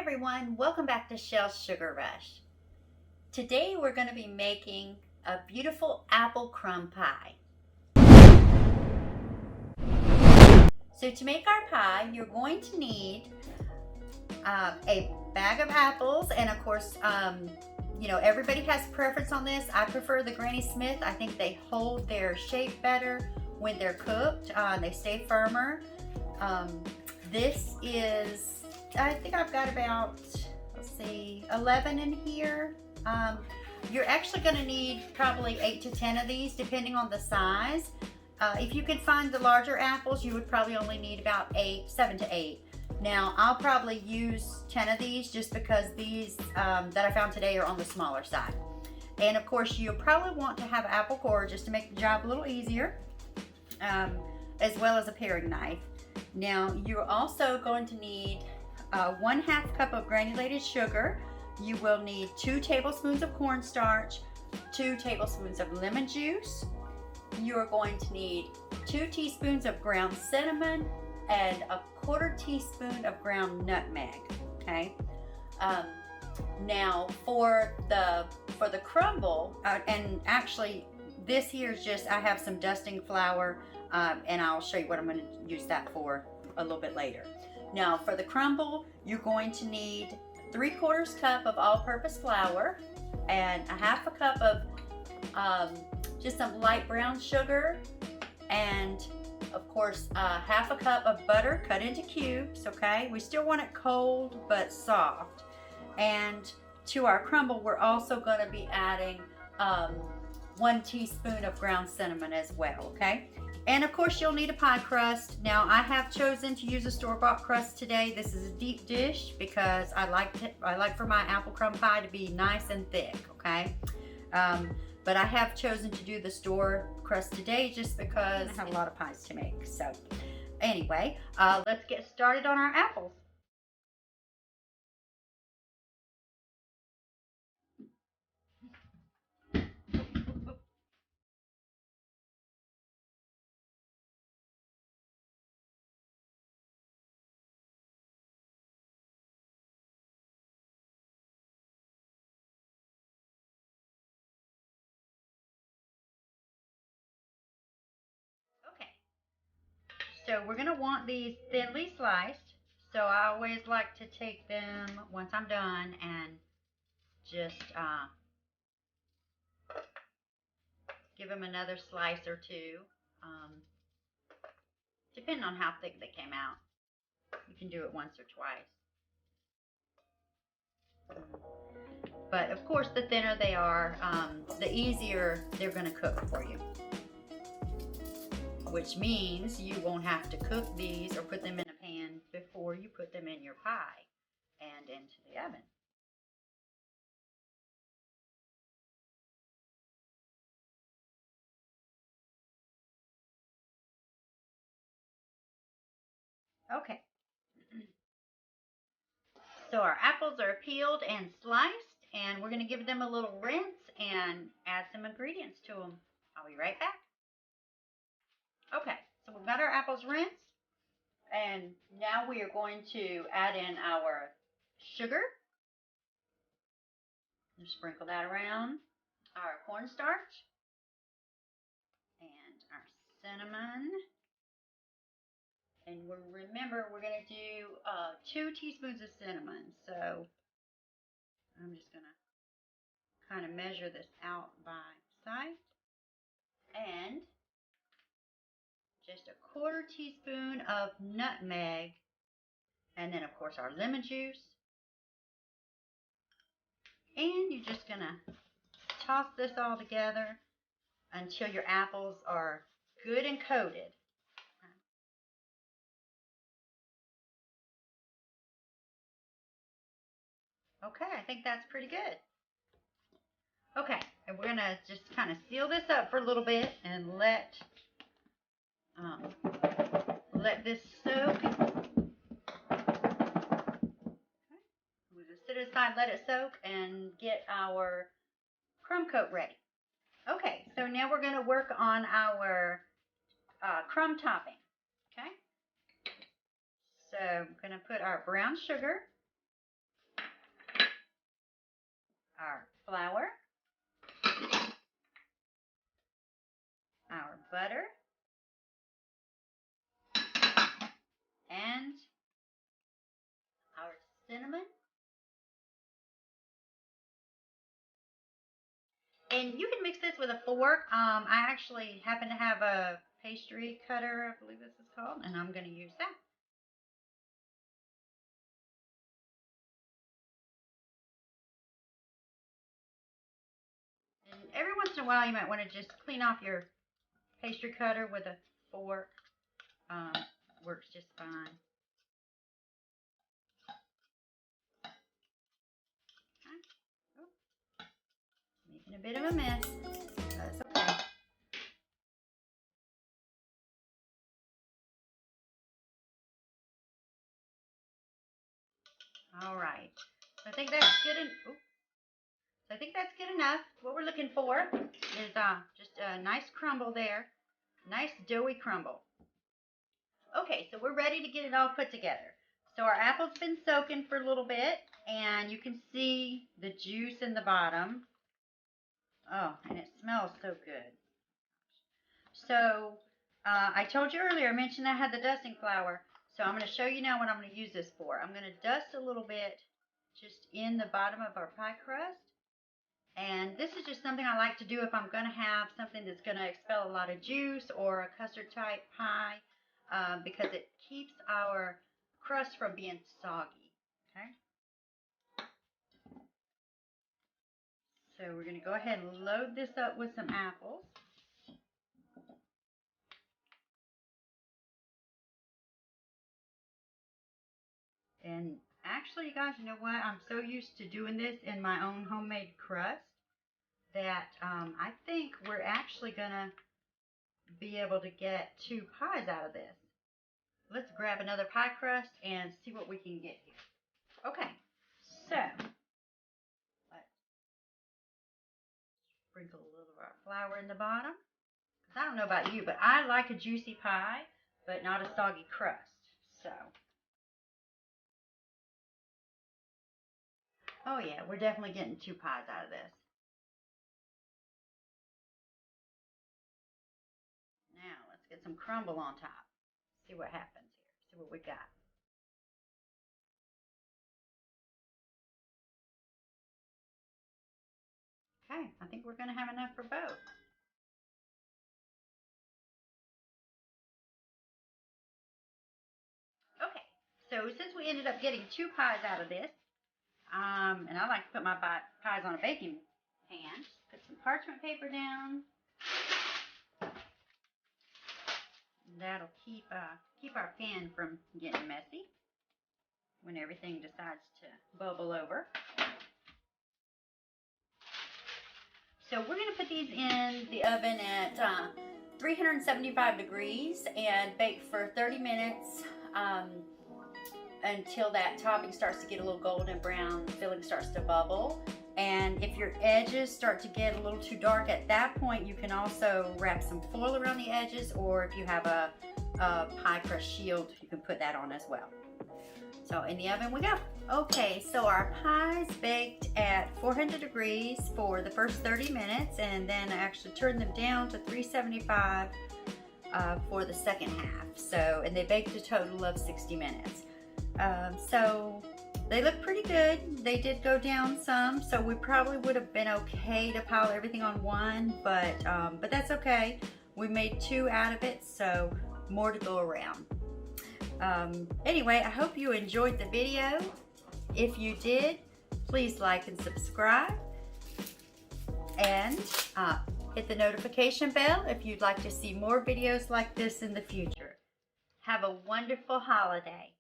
everyone, welcome back to Shell's Sugar Rush. Today we're going to be making a beautiful apple crumb pie. So to make our pie, you're going to need a bag of apples, and of course, everybody has preference on this. I prefer the Granny Smith. I think they hold their shape better when they're cooked. They stay firmer. This is, I think I've got about, 11 in here. You're actually going to need probably 8 to 10 of these, depending on the size. If you could find the larger apples, you would probably only need about 7 to 8. Now, I'll probably use 10 of these just because these that I found today are on the smaller side. And of course, you'll probably want to have apple core just to make the job a little easier, as well as a paring knife. Now, you're also going to need 1/2 cup of granulated sugar. You will need 2 tablespoons of cornstarch, 2 tablespoons of lemon juice. You're going to need 2 teaspoons of ground cinnamon and 1/4 teaspoon of ground nutmeg. Okay. Now for the crumble, and actually this here is just, I have some dusting flour, and I'll show you what I'm going to use that for a little bit later. Now for the crumble, you're going to need 3/4 cup of all-purpose flour and 1/2 cup of just some light brown sugar, and of course 1/2 cup of butter cut into cubes. Okay, we still want it cold but soft. And to our crumble, we're also going to be adding 1 teaspoon of ground cinnamon as well. Okay, and of course you'll need a pie crust. Now I have chosen to use a store-bought crust today. This is a deep dish because I like for my apple crumb pie to be nice and thick. Okay, but I have chosen to do the store crust today just because I have a lot of pies to make. So anyway, let's get started on our apples. Okay, so we're going to want these thinly sliced. So I always like to take them once I'm done and just give them another slice or two, depending on how thick they came out. You can do it once or twice. But of course, the thinner they are, the easier they're going to cook for you. Which means you won't have to cook these or put them in a pan before you put them in your pie and into the oven. Okay. So our apples are peeled and sliced, and we're going to give them a little rinse and add some ingredients to them. I'll be right back. Okay, so we've got our apples rinsed, and now we are going to add in our sugar. Just sprinkle that around. Our cornstarch and our cinnamon. And remember, we're going to do 2 teaspoons of cinnamon. So I'm just going to kind of measure this out by sight. And just 1/4 teaspoon of nutmeg. And then, of course, our lemon juice. And you're just going to toss this all together until your apples are good and coated. Okay, I think that's pretty good. Okay, and we're going to just kind of seal this up for a little bit and let this soak. We'll just sit it aside, let it soak, and get our crumb coat ready. Okay, so now we're going to work on our crumb topping. Okay, so I'm going to put our brown sugar our flour, our butter, and our cinnamon. And you can mix this with a fork. I actually happen to have a pastry cutter, I believe this is called, and I'm going to use that. And every once in a while, you might want to just clean off your pastry cutter with a fork. Works just fine. Making a bit of a mess. That's okay. All right. So I think that's good. I think that's good enough. What we're looking for is just a nice crumble there. Nice doughy crumble. Okay, so we're ready to get it all put together. So our apple's been soaking for a little bit, and you can see the juice in the bottom. Oh, and it smells so good. So I told you earlier, I mentioned I had the dusting flour. So I'm going to show you now what I'm going to use this for. I'm going to dust a little bit just in the bottom of our pie crust. And this is just something I like to do if I'm going to have something that's going to expel a lot of juice or a custard type pie, because it keeps our crust from being soggy. Okay. So we're going to go ahead and load this up with some apples. And actually, you guys, you know what? I'm so used to doing this in my own homemade crust that I think we're actually going to be able to get 2 pies out of this. Let's grab another pie crust and see what we can get here. Okay, so let's sprinkle a little of our flour in the bottom. Because I don't know about you, but I like a juicy pie, but not a soggy crust. So, oh yeah, we're definitely getting 2 pies out of this. Now, let's get some crumble on top. See what happens here. See what we got. Okay, I think we're going to have enough for both. Okay, so since we ended up getting 2 pies out of this, and I like to put my pies on a baking pan, put some parchment paper down. That'll keep our pan from getting messy when everything decides to bubble over. So we're going to put these in the oven at 375 degrees and bake for 30 minutes until that topping starts to get a little golden brown, the filling starts to bubble. And if your edges start to get a little too dark at that point, you can also wrap some foil around the edges, or if you have a pie crust shield, you can put that on as well. So in the oven we go. Okay, so our pies baked at 400 degrees for the first 30 minutes, and then I actually turned them down to 375 for the second half. So, and they baked a total of 60 minutes. So they look pretty good. They did go down some, so we probably would have been okay to pile everything on one, but that's okay. We made 2 out of it, so more to go around. Anyway, I hope you enjoyed the video. If you did, please like and subscribe, and hit the notification bell if you'd like to see more videos like this in the future. Have a wonderful holiday.